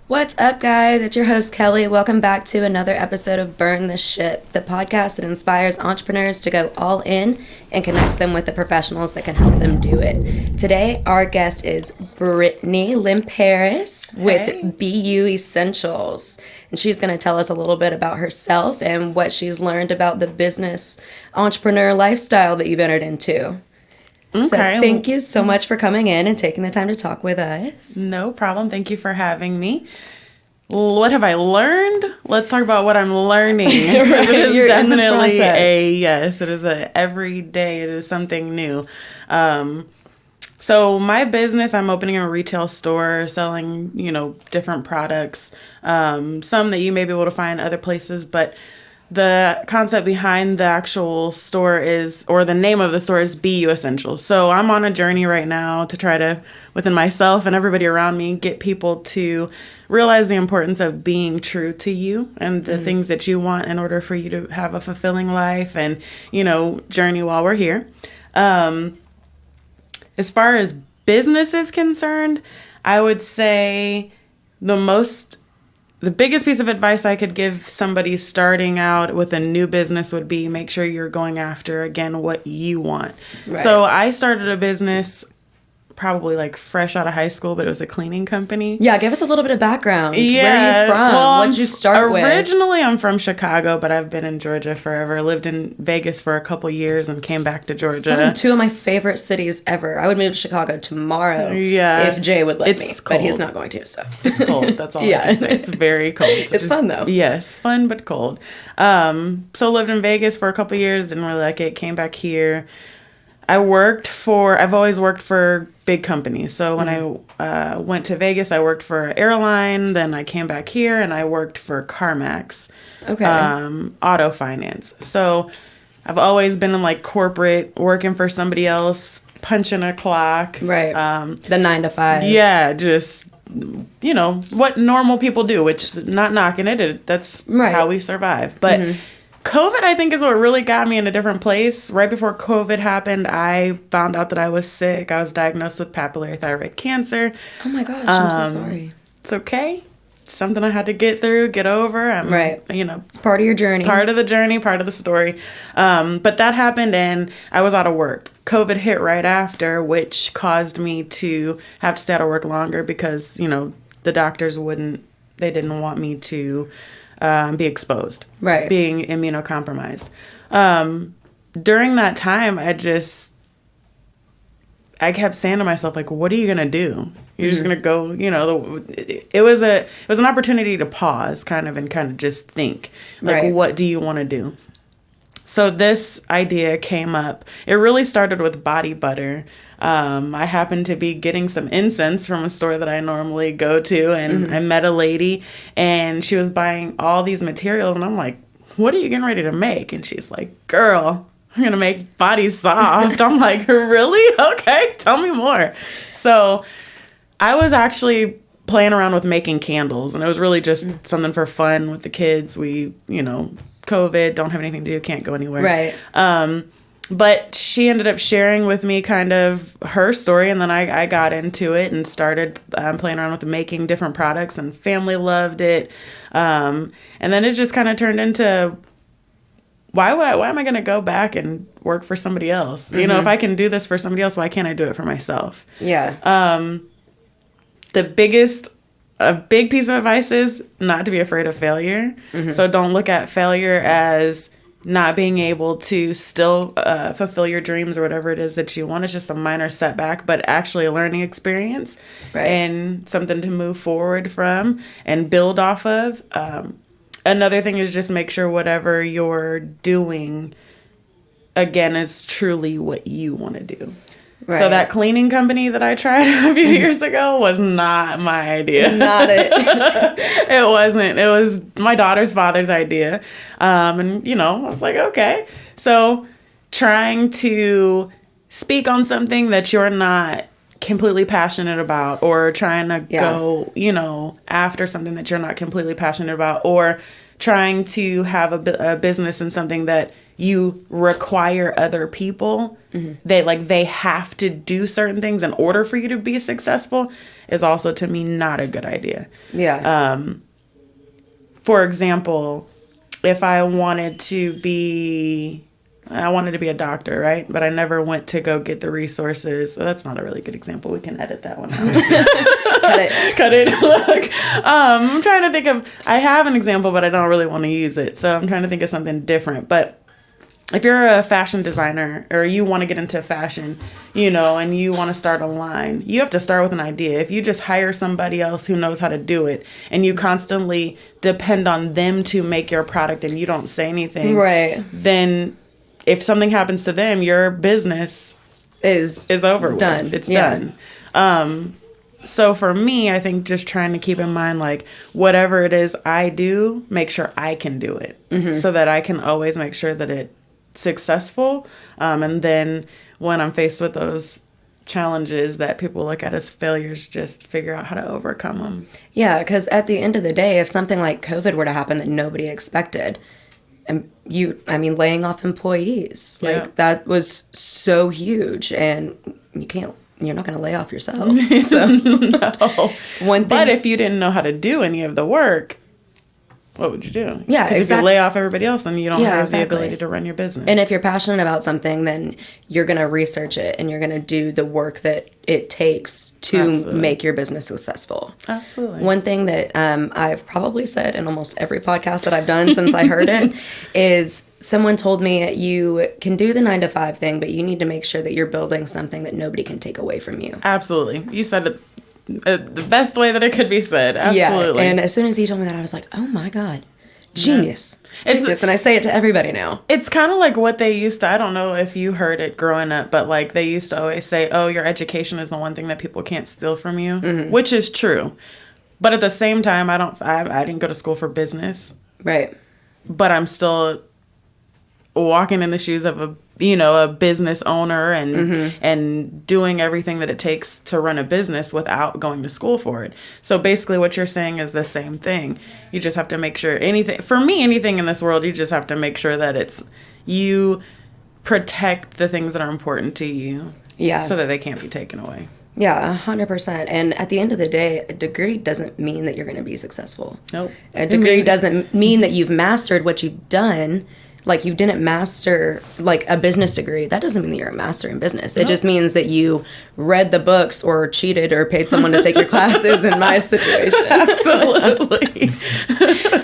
What's up, guys? It's your host, Kellie. Welcome back to another episode of Burn the Ship, the podcast that inspires entrepreneurs to go all in and connects them with the professionals that can help them do it. Today, our guest is Brittanie Limperis with beYOU Essentials. And she's going to tell us a little bit about herself and what she's learned about the business entrepreneur lifestyle that you've entered into. Okay. So thank you so much for coming in and taking the time to talk with us. No problem. Thank you for having me. What have I learned? Let's talk about what I'm learning. It is You're definitely it is every day. It is something new. So my business, I'm opening a retail store selling, different products. Some that you may be able to find other places, but the concept behind the actual store or the name of the store is beYOU Essentials. So I'm on a journey right now to try to, within myself and everybody around me, get people to realize the importance of being true to you and the things that you want in order for you to have a fulfilling life and, journey while we're here. As far as business is concerned, I would say the biggest piece of advice I could give somebody starting out with a new business would be make sure you're going after, again, what you want. Right. So I started a business probably like fresh out of high school, but it was a cleaning company. Yeah, give us a little bit of background. Yeah. Where are you from? What did you start with? Originally, I'm from Chicago, but I've been in Georgia forever. Lived in Vegas for a couple years and came back to Georgia. One of two of my favorite cities ever. I would move to Chicago tomorrow if Jay would let me. Cold. But he's not going to, so. It's cold. That's all I can say. It's very cold. It's fun, though. Yes, fun but cold. So lived in Vegas for a couple years, didn't really like it, came back here. I've always worked for big companies. So when I went to Vegas, I worked for an airline. Then I came back here and I worked for CarMax, auto finance. So I've always been in like corporate, working for somebody else, punching a clock. Right. The 9 to 5. Yeah, just, what normal people do, which not knocking it. That's how we survive. But COVID, I think, is what really got me in a different place. Right before COVID happened, I found out that I was sick. I was diagnosed with papillary thyroid cancer. Oh my gosh, I'm so sorry. It's okay. It's something I had to get over. It's part of your journey. Part of the journey, part of the story. But that happened and I was out of work. COVID hit right after, which caused me to have to stay out of work longer because, the doctors didn't want me to be exposed, being immunocompromised. During that time, I kept saying to myself, like, what are you going to do? You're just going to go, it was an opportunity to pause and just think, like, what do you want to do? So this idea came up. It really started with body butter. I happened to be getting some incense from a store that I normally go to, and I met a lady, and she was buying all these materials, and I'm like, what are you getting ready to make? And she's like, girl, I'm going to make body soft. I'm like, really? Okay, tell me more. So I was actually playing around with making candles, and it was really just something for fun with the kids. We, COVID, don't have anything to do, can't go anywhere. Right. But she ended up sharing with me kind of her story, and then I got into it and started playing around with making different products, and family loved it. And then it just kind of turned into, why am I going to go back and work for somebody else? If I can do this for somebody else, why can't I do it for myself? Yeah. A big piece of advice is not to be afraid of failure. So don't look at failure as not being able to still fulfill your dreams or whatever it is that you want. It's just a minor setback, but actually a learning experience and something to move forward from and build off of. Another thing is just make sure whatever you're doing, again, is truly what you want to do. Right. So that cleaning company that I tried a few years ago was not my idea. Not it. It wasn't. It was my daughter's father's idea. And, I was like, okay. So trying to speak on something that you're not completely passionate about, or trying to go, after something that you're not completely passionate about, or trying to have a business in something that you require other people, they have to do certain things in order for you to be successful, is also, to me, not a good idea. Yeah. For example, if I wanted to be a doctor, right? But I never went to go get the resources. Well, that's not a really good example. We can edit that one out. Cut it. Look, I'm trying to think of, I have an example, but I don't really want to use it. So I'm trying to think of something different. But if you're a fashion designer or you want to get into fashion, and you want to start a line, you have to start with an idea. If you just hire somebody else who knows how to do it and you constantly depend on them to make your product and you don't say anything, right? Then if something happens to them, your business is over done. With. It's done. So for me, I think just trying to keep in mind, like, whatever it is I do, make sure I can do it so that I can always make sure that it's successful. And then when I'm faced with those challenges that people look at as failures, just figure out how to overcome them. Yeah, because at the end of the day, if something like COVID were to happen that nobody expected, and laying off employees, like that was so huge, and you're not going to lay off yourself. So no. But if you didn't know how to do any of the work, what would you do? Yeah, exactly. If you lay off everybody else, then you don't have the ability to run your business. And if you're passionate about something, then you're going to research it and you're going to do the work that it takes to make your business successful. Absolutely. One thing that I've probably said in almost every podcast that I've done since I heard it is someone told me you can do the 9-to-5 thing, but you need to make sure that you're building something that nobody can take away from you. Absolutely. You said it the best way that it could be said. Absolutely. Yeah, and as soon as he told me that, I was like, oh my God, genius. Yeah. Genius. And I say it to everybody now. It's kind of like what they used to, I don't know if you heard it growing up, but like they used to always say, oh, your education is the one thing that people can't steal from you, which is true. But at the same time, I didn't go to school for business. Right. But I'm still walking in the shoes of a business owner and doing everything that it takes to run a business without going to school for it. So basically what you're saying is the same thing. You just have to make sure anything in this world, you just have to make sure that you protect the things that are important to you. Yeah. So that they can't be taken away. Yeah, 100%. And at the end of the day, a degree doesn't mean that you're going to be successful. Nope. A degree doesn't mean that you've mastered what you've done. Like, you didn't master, like, a business degree. That doesn't mean that you're a master in business. It just means that you read the books or cheated or paid someone to take your classes in my situation. Absolutely.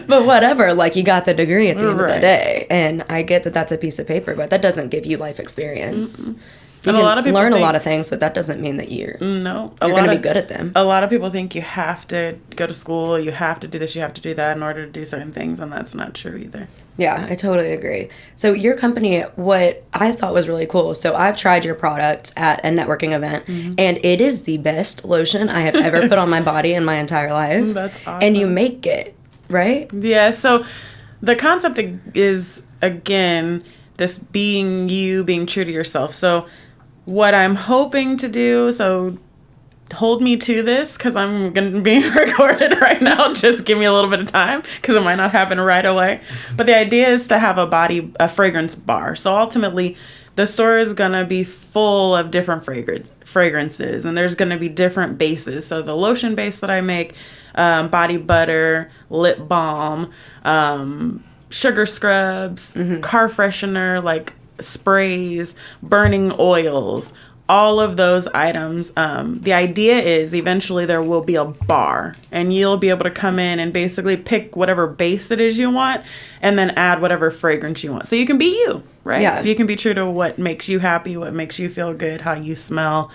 But whatever, like, you got the degree at the end of the day. And I get that that's a piece of paper, but that doesn't give you life experience. Mm-hmm. You and can a lot of people learn a lot of things, but that doesn't mean that you're going to be good at them. A lot of people think you have to go to school, you have to do this, you have to do that in order to do certain things, and that's not true either. Yeah, I totally agree. So your company, what I thought was really cool, so I've tried your product at a networking event, and it is the best lotion I have ever put on my body in my entire life. That's awesome. And you make it, right? Yeah, so the concept is, again, this being you, being true to yourself. So what I'm hoping to do, so hold me to this because I'm going to be recorded right now. Just give me a little bit of time because it might not happen right away. But the idea is to have a fragrance bar. So ultimately, the store is going to be full of different fragrances, and there's going to be different bases. So the lotion base that I make, body butter, lip balm, sugar scrubs, car freshener, like sprays, burning oils, all of those items. The idea is eventually there will be a bar and you'll be able to come in and basically pick whatever base it is you want and then add whatever fragrance you want. So you can be you, right? Yeah. You can be true to what makes you happy, what makes you feel good, how you smell,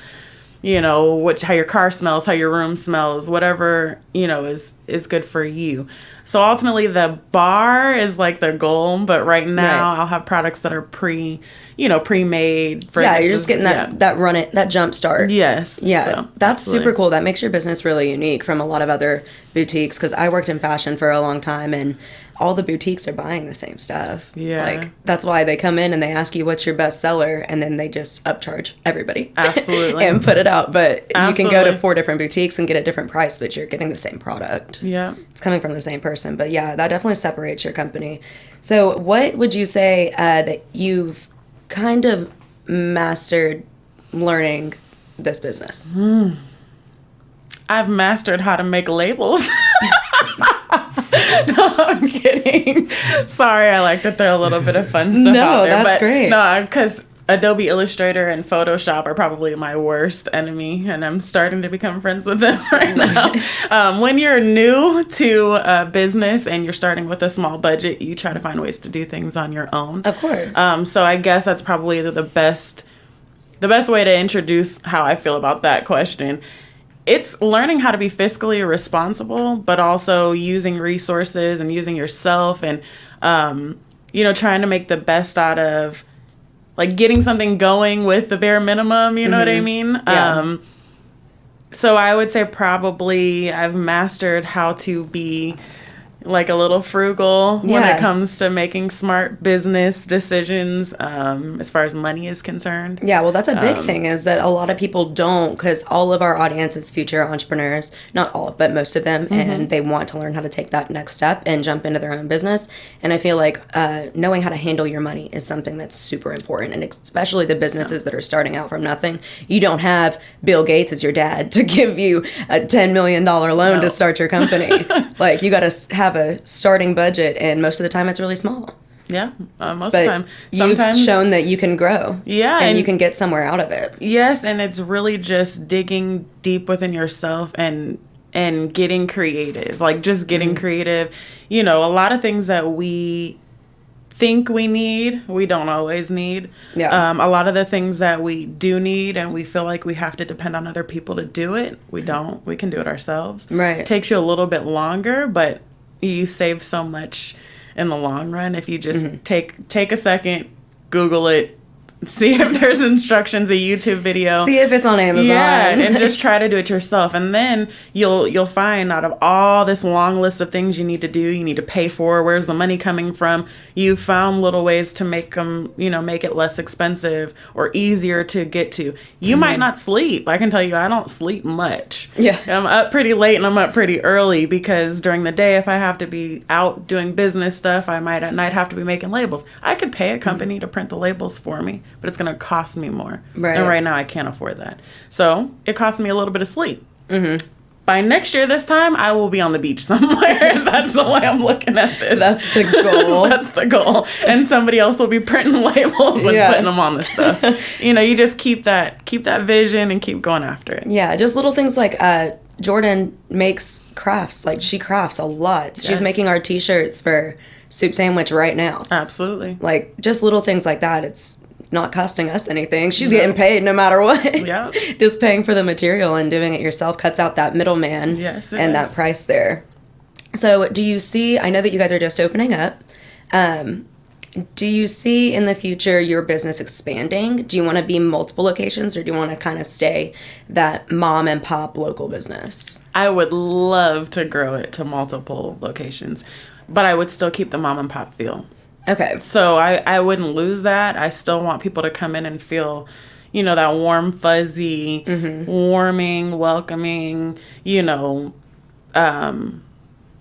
how your car smells, how your room smells, whatever, is good for you. So ultimately the bar is like the goal, but right now I'll have products that are pre-made. Yeah, you're just getting that jump start. Yes. Yeah, so, that's super cool. That makes your business really unique from a lot of other boutiques because I worked in fashion for a long time and all the boutiques are buying the same stuff. Yeah. Like, that's why they come in and they ask you what's your best seller, and then they just upcharge everybody. Absolutely. And put it out. But you can go to Absolutely. 4 different boutiques and get a different price, but you're getting the same product. Yeah. It's coming from the same person. But yeah, that definitely separates your company. So what would you say that you've kind of mastered learning this business? I've mastered how to make labels. No, I'm kidding. Sorry, I like to throw a little bit of fun stuff out there. That's great. No, because Adobe Illustrator and Photoshop are probably my worst enemy, and I'm starting to become friends with them right now. When you're new to a business and you're starting with a small budget, you try to find ways to do things on your own. Of course. So I guess that's probably the best way to introduce how I feel about that question. It's learning how to be fiscally responsible, but also using resources and using yourself and, trying to make the best out of, like, getting something going with the bare minimum, you know what I mean? Yeah. So I would say probably I've mastered how to be like a little frugal when it comes to making smart business decisions as far as money is concerned. Yeah, well, that's a big thing, is that a lot of people don't, because all of our audience is future entrepreneurs, not all, but most of them, and they want to learn how to take that next step and jump into their own business. And I feel like knowing how to handle your money is something that's super important, and especially the businesses that are starting out from nothing. You don't have Bill Gates as your dad to give you a $10 million loan to start your company. Like, you got to have a starting budget, and most of the time it's really small. Yeah, most of the time. Sometimes you've shown that you can grow. Yeah. And you can get somewhere out of it. Yes, and it's really just digging deep within yourself and getting creative. Like, just getting creative. A lot of things that we think we need, we don't always need. Yeah. A lot of the things that we do need and we feel like we have to depend on other people to do it, we don't. We can do it ourselves. Right. It takes you a little bit longer, but you save so much in the long run if you just take a second, Google it, see if there's instructions, a YouTube video. See if it's on Amazon. Yeah, and just try to do it yourself. And then you'll find, out of all this long list of things you need to do, you need to pay for, where's the money coming from, you found little ways to make them, make it less expensive or easier to get to. You might not sleep. I can tell you, I don't sleep much. Yeah. I'm up pretty late and I'm up pretty early because during the day, if I have to be out doing business stuff, I might at night have to be making labels. I could pay a company to print the labels for me, but it's going to cost me more. Right. And right now I can't afford that. So it costs me a little bit of sleep. By next year, this time, I will be on the beach somewhere. That's the way I'm looking at this. That's the goal. That's the goal. And somebody else will be printing labels and putting them on the stuff. You just keep that vision and keep going after it. Yeah, just little things like Jordan makes crafts. Like, she crafts a lot. She's Yes. making our t-shirts for Soup Sandwich right now. Absolutely. Like, just little things like that. It's not costing us anything. She's getting paid no matter what. Yeah. Just paying for the material and doing it yourself cuts out that middleman. Yes, it and is. that price there. So do you see, I know that you guys are just opening up. Do you see in the future your business expanding? Do you want to be multiple locations, or do you want to kind of stay that mom and pop local business? I would love to grow it to multiple locations, but I would still keep the mom and pop feel. Okay. So I wouldn't lose that. I still want people to come in and feel, that warm, fuzzy, warming, welcoming,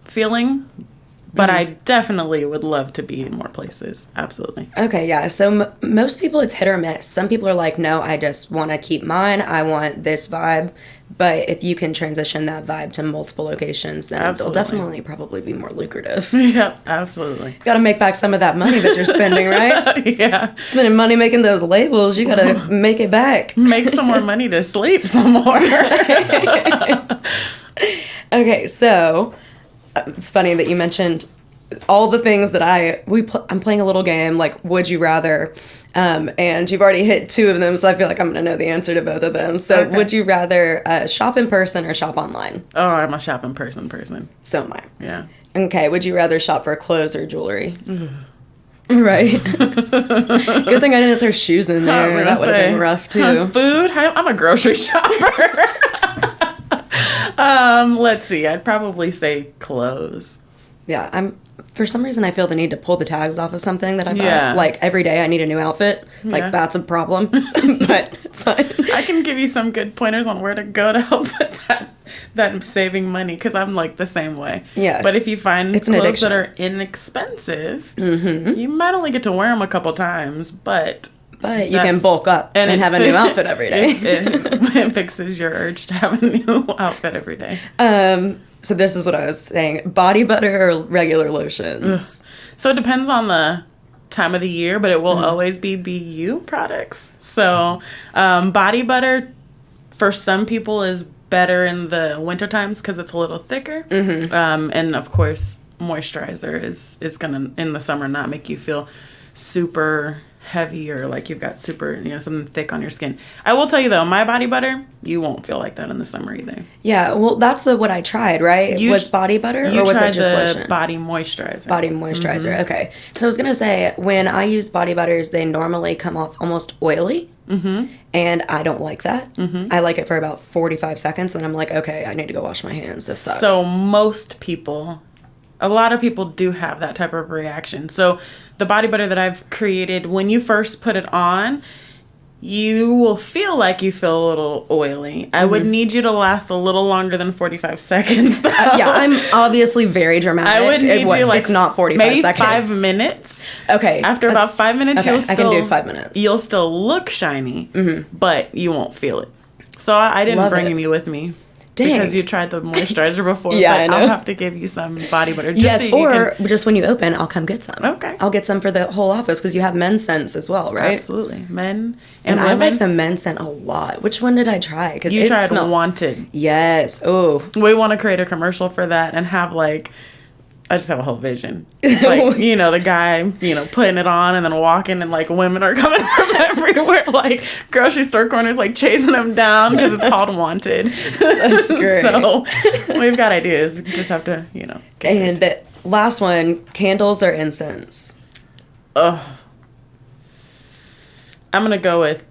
feeling. But I definitely would love to be in more places. Absolutely. Okay, yeah. So most people, it's hit or miss. Some people are like, no, I just want to keep mine. I want this vibe. But if you can transition that vibe to multiple locations, then it'll definitely probably be more lucrative. Yeah, absolutely. Got to make back some of that money that you're spending, right? Yeah. Spending money making those labels, you got to make it back. Make some more money to sleep some more. Okay, so it's funny that you mentioned all the things that I'm playing a little game like Would You Rather, and you've already hit 2 of them, so I feel like I'm going to know the answer to both of them. So Okay. Would you rather shop in person or shop online? Oh, I'm a shop in person. So am I. Yeah. Okay, would you rather shop for clothes or jewelry? Right. Good thing I didn't throw shoes in there. That would have been rough too. Food? I'm a grocery shopper. Let's see. I'd probably say clothes. Yeah, for some reason I feel the need to pull the tags off of something that I buy. Like every day I need a new outfit. Like that's a problem. But it's fine. I can give you some good pointers on where to go to help with that saving money, because I'm like the same way. Yeah. But if you find clothes that are inexpensive, you might only get to wear them a couple times, but you can bulk up and have a new outfit every day. It fixes your urge to have a new outfit every day. So this is what I was saying. Body butter or regular lotions? So it depends on the time of the year, but it will always be beYOU products. So body butter for some people is better in the winter times because it's a little thicker. And of course, moisturizer is gonna in the summer not make you feel super heavy or like you've got super, something thick on your skin. I will tell you though, my body butter, you won't feel like that in the summer either. Yeah, well, that's what I tried, right? Was body butter or was it just lotion? Body moisturizer. Body moisturizer, okay. So I was going to say, when I use body butters, they normally come off almost oily. And I don't like that. I like it for about 45 seconds, and I'm like, okay, I need to go wash my hands. This sucks. So a lot of people do have that type of reaction. So the body butter that I've created, when you first put it on, you will feel like you feel a little oily. I would need you to last a little longer than 45 seconds, though. Yeah, I'm obviously very dramatic. I would need you like... It's not 45 maybe seconds. 5 minutes. Okay. After about 5 minutes, okay, I can do 5 minutes. You'll still look shiny, but you won't feel it. So I didn't bring you with me. Dang. Because you tried the moisturizer before. Yeah, but I know. I'll have to give you some body butter. Just when you open, I'll come get some. Okay. I'll get some for the whole office because you have men's scents as well, right? Absolutely. Men and women. I like the men's scent a lot. Which one did I try? Because you tried Wanted. Yes. Oh. We want to create a commercial for that and have I just have a whole vision. Like, the guy, putting it on and then walking and women are coming from everywhere. Grocery store corners, chasing him down because it's called Wanted. That's great. So we've got ideas. Just have to, And the last one, candles or incense? Ugh. I'm going to go with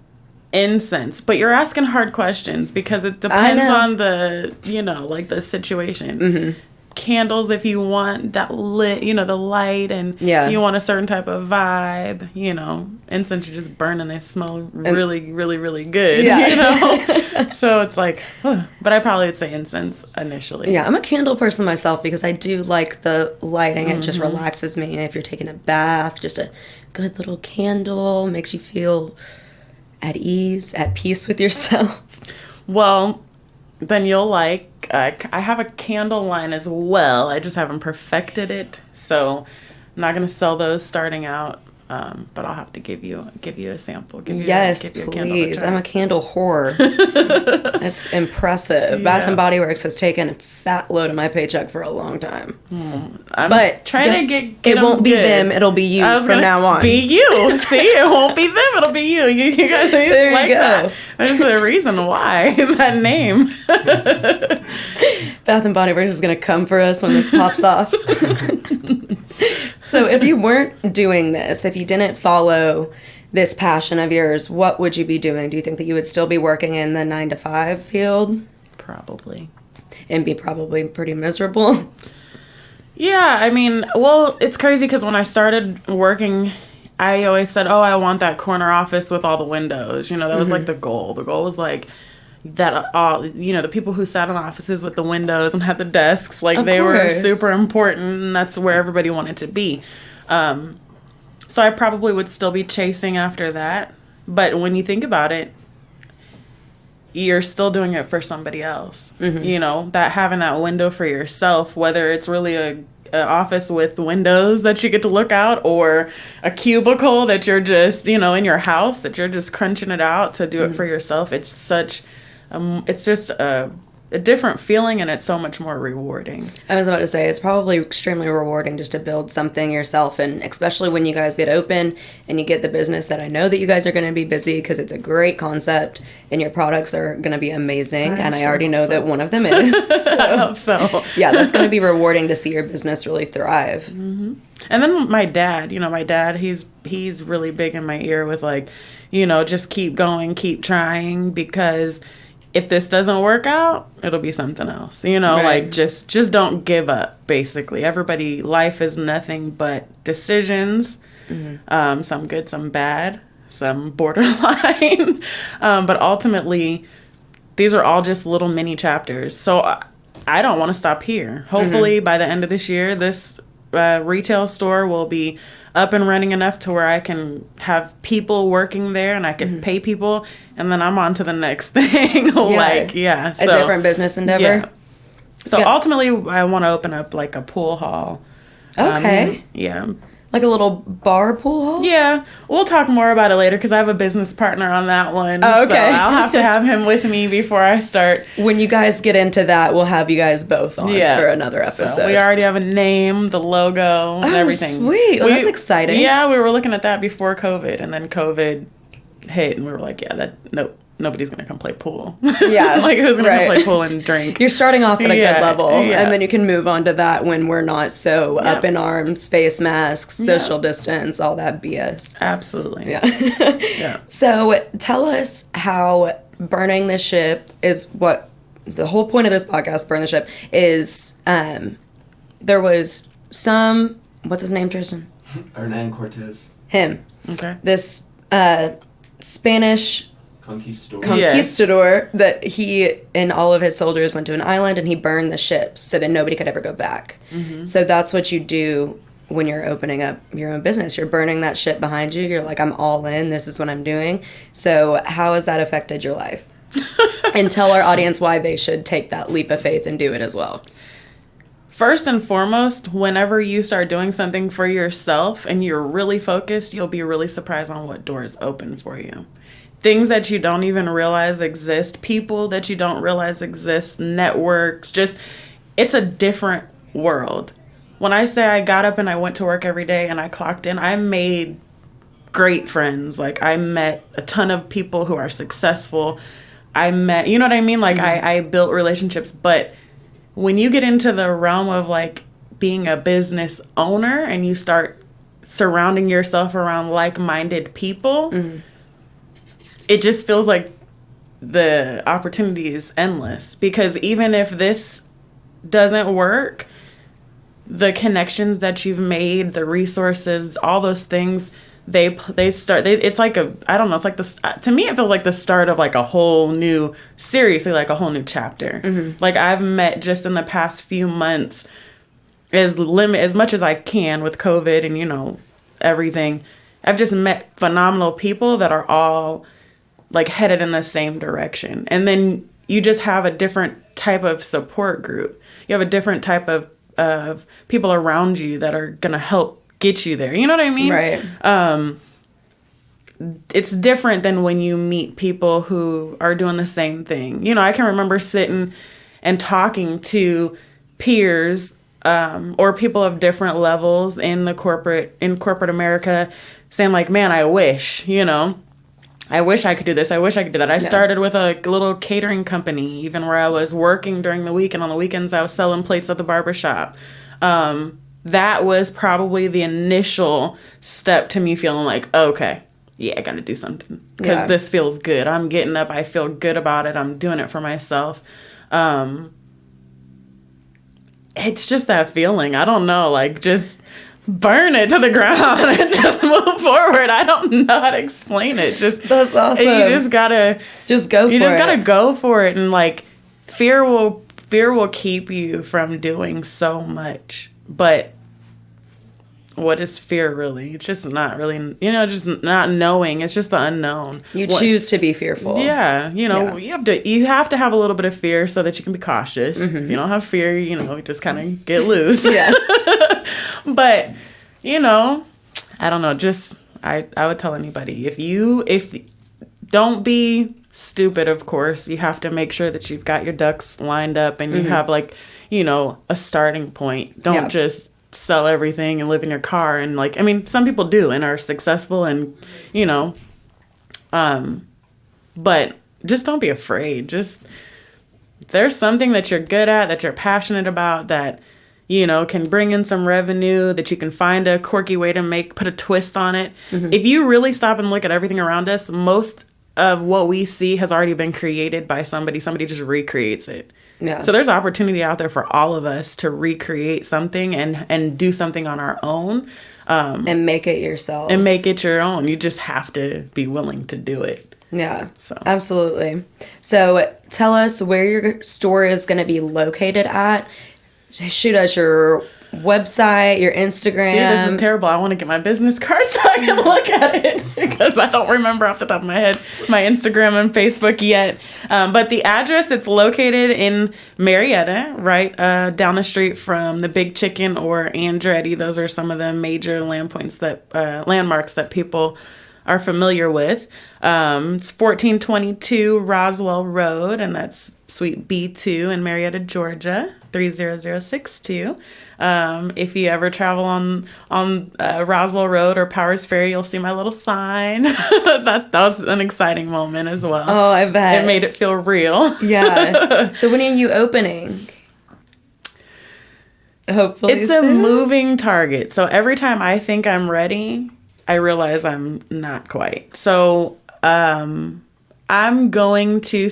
incense. But you're asking hard questions because it depends on the, the situation. Candles, if you want that lit, the light, and you want a certain type of vibe, incense, you just burn and they smell really, really, really good, So it's but I probably would say incense initially. Yeah, I'm a candle person myself because I do like the lighting. It just relaxes me. And if you're taking a bath, just a good little candle makes you feel at ease, at peace with yourself. Well, then you'll I have a candle line as well. I just haven't perfected it, so I'm not going to sell those starting out. But I'll have to give you a sample. Yes, please. I'm a candle whore. That's impressive. Yeah. Bath and Body Works has taken a fat load of my paycheck for a long time. I'm trying to get it won't be them. It'll be you from now on. beYOU. See, it won't be them. It'll be you. You guys there you go. That. There's a reason why that name. Bath and Body Works is gonna come for us when this pops off. So if you weren't doing this, if you didn't follow this passion of yours, what would you be doing? Do you think that you would still be working in the 9-to-5 field? Probably. And be probably pretty miserable? Yeah, I mean, well, it's crazy because when I started working, I always said, I want that corner office with all the windows. That was the goal. The goal was that the people who sat in the offices with the windows and had the desks, they were super important, and that's where everybody wanted to be. So I probably would still be chasing after that. But when you think about it, you're still doing it for somebody else. That having that window for yourself, whether it's really a office with windows that you get to look out, or a cubicle that you're just, in your house, that you're just crunching it out to do it for yourself. It's such it's just a different feeling, and it's so much more rewarding. I was about to say, it's probably extremely rewarding just to build something yourself, and especially when you guys get open and you get the business that I know that you guys are going to be busy because it's a great concept and your products are going to be amazing, and I already know that one of them is. So, I hope so. Yeah, that's going to be rewarding to see your business really thrive. And then my dad, he's really big in my ear with just keep going, keep trying, because if this doesn't work out, it'll be something else, you know, Right. like just don't give up, basically. Everybody, life is nothing but decisions, some good, some bad, some borderline. But ultimately, these are all just little mini chapters. So I don't want to stop here. Hopefully by the end of this year, this retail store will be up and running enough to where I can have people working there and I can pay people, and then I'm on to the next thing. A different business endeavor. Yeah. So ultimately, I want to open up like a pool hall. Okay. Yeah. Like a little bar pool hall? Yeah, we'll talk more about it later because I have a business partner on that one. Oh, okay. So I'll have to have him with me before I start. When you guys get into that, we'll have you guys both on for another episode. So we already have a name, the logo, and everything. Sweet. Well, that's exciting. Yeah, we were looking at that before COVID, and then COVID hit, and we were like, nobody's going to come play pool. Yeah. Like, who's going to come play pool and drink? You're starting off at a good level, yeah. and then you can move on to that when we're not so up in arms, face masks, social distance, all that BS. Absolutely. Yeah. So tell us how burning the ship is what the whole point of this podcast, Burn the Ship, is there was some, what's his name, Tristan? Hernan Cortez. Him. Okay. This Spanish Conquistador. that he and all of his soldiers went to an island and he burned the ships so that nobody could ever go back. So that's what you do when you're opening up your own business. You're burning that ship behind you. You're like, I'm all in. This is what I'm doing. So how has that affected your life? And tell our audience why they should take that leap of faith and do it as well. First and foremost, whenever you start doing something for yourself and you're really focused, you'll be really surprised on what doors open for you. Things that you don't even realize exist, people that you don't realize exist, networks, it's a different world. When I say I got up and I went to work every day and I clocked in, I made great friends. Like, I met a ton of people who are successful. I met, you know what I mean? Like, I built relationships. But when you get into the realm of, like, being a business owner and you start surrounding yourself around like-minded people, it just feels like the opportunity is endless. Because even if this doesn't work, the connections that you've made, the resources, all those things, it's like to me it feels like the start of like a whole new, seriously, like a whole new chapter. Like, I've met just in the past few months, as much as I can with COVID and, you know, everything, I've just met phenomenal people that are all like headed in the same direction. And then you just have a different type of support group. You have a different type of people around you that are going to help get you there. You know what I mean? Right. It's different than when you meet people who are doing the same thing. You know, I can remember sitting and talking to peers or people of different levels in corporate America saying like, man, I wish I could do this. I wish I could do that. I started with a little catering company, even where I was working during the week, and on the weekends I was selling plates at the barbershop. That was probably the initial step to me feeling like, okay, yeah, I got to do something because this feels good. I'm getting up. I feel good about it. I'm doing it for myself. It's just that feeling. I don't know, like, just burn it to the ground and just move forward. I don't know how to explain it. That's awesome. You just gotta go for it. You just gotta go for it, and like fear will keep you from doing so much. But what is fear really? It's just not really, just not knowing. It's just the unknown. You choose to be fearful. Yeah, you have to have a little bit of fear so that you can be cautious. If you don't have fear, you just kind of get loose. Yeah. But, I don't know, just I would tell anybody, if don't be stupid, of course. You have to make sure that you've got your ducks lined up and you have like, a starting point. Don't just sell everything and live in your car and like, I mean, some people do and are successful and, but just don't be afraid. Just, there's something that you're good at, that you're passionate about, that, can bring in some revenue, that you can find a quirky way to put a twist on it. If you really stop and look at everything around us, most of what we see has already been created by somebody. Somebody just recreates it. Yeah. So there's opportunity out there for all of us to recreate something and do something on our own. And make it yourself. And make it your own. You just have to be willing to do it. Yeah, So. Absolutely. So tell us where your store is going to be located at. Shoot us your website, your Instagram. See, this is terrible. I want to get my business card so I can look at it because I don't remember off the top of my head my Instagram and Facebook yet. But the address, it's located in Marietta, right down the street from the Big Chicken or Andretti. Those are some of the major landmarks that people are familiar with. It's 1422 Roswell Road, and that's Suite B2 in Marietta, Georgia, 30062. If you ever travel on Roswell Road or Powers Ferry, you'll see my little sign. that was an exciting moment as well. Oh, I bet. It made it feel real. Yeah. So when are you opening? Hopefully it's soon. a moving target. So every time I think I'm ready, I realize I'm not quite. So I'm going to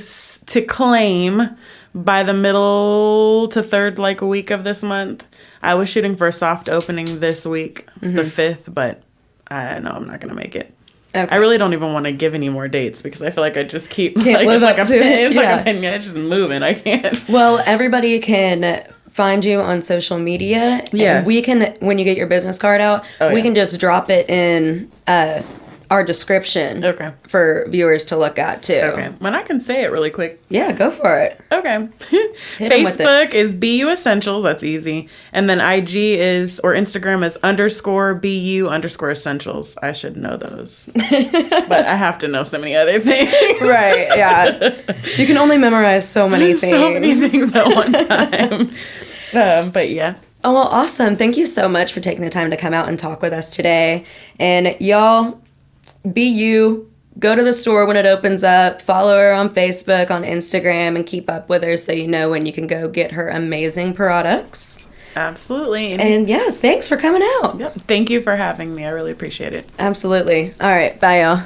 claim by the middle to third week of this month. I was shooting for a soft opening this week, the 5th, but I know I'm not going to make it. Okay. I really don't even want to give any more dates because I feel like I just keep can't live up to it. It's just moving. I can't. Well, everybody can find you on social media. Yes. And we can, when you get your business card out, we can just drop it in our description for viewers to look at too. Okay. When I can say it really quick. Yeah, go for it. Okay. Facebook is beYOU Essentials. That's easy. And then IG is, or Instagram is _beYOU _essentials. I should know those. But I have to know so many other things. Right. Yeah. You can only memorize so many things. So many things at one time. But yeah. Oh, well, awesome. Thank you so much for taking the time to come out and talk with us today. And y'all, beYOU, go to the store when it opens up, follow her on Facebook, on Instagram, and keep up with her so you know when you can go get her amazing products. Absolutely. And yeah, thanks for coming out. Yep. Thank you for having me. I really appreciate it. Absolutely. All right. Bye, y'all.